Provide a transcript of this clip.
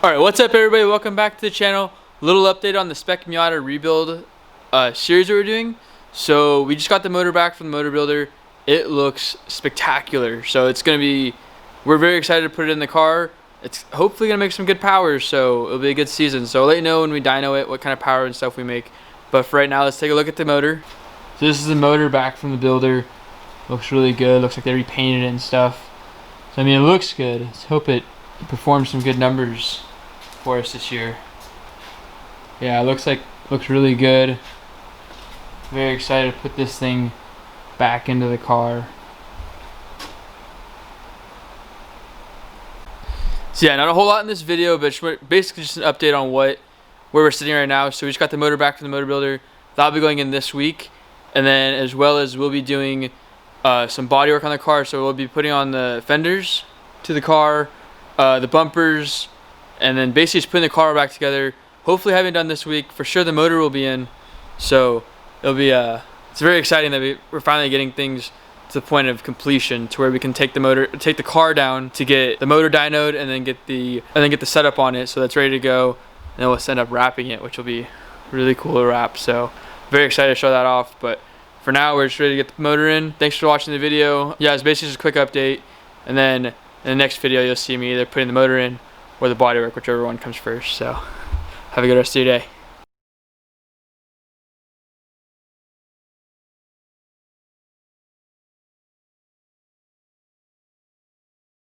Alright, what's up everybody? Welcome back to the channel. Little update on the Spec Miata rebuild series that we're doing. So we just got the motor back from the motor builder. It looks spectacular. So it's going to be, we're very excited to put it in the car. It's hopefully going to make some good power, so it'll be a good season. So I'll let you know when we dyno it what kind of power and stuff we make. But for right now, let's take a look at the motor. So this is the motor back from the builder. Looks really good. Looks like they repainted it and stuff. So I mean, it looks good. Let's hope it performs some good numbers for us this year. Yeah, it looks really good. Very excited to put this thing back into the car. So yeah, not a whole lot in this video, but basically just an update on where we're sitting right now. So we just got the motor back from the motor builder. That'll be going in this week, and then as well as we'll be doing some body work on the car. So we'll be putting on the fenders to the car, the bumpers, and then basically just putting the car back together. Hopefully having it done this week. For sure the motor will be in. So it'll be it's very exciting that we're finally getting things to the point of completion, to where we can take the car down to get the motor dynoed and then get the setup on it so that's ready to go. And then we'll end up wrapping it, which will be really cool to wrap. So very excited to show that off. But for now, we're just ready to get the motor in. Thanks for watching the video. Yeah, it's basically just a quick update. And then in the next video, you'll see me either putting the motor in or the bodywork, whichever one comes first. So have a good rest of your day.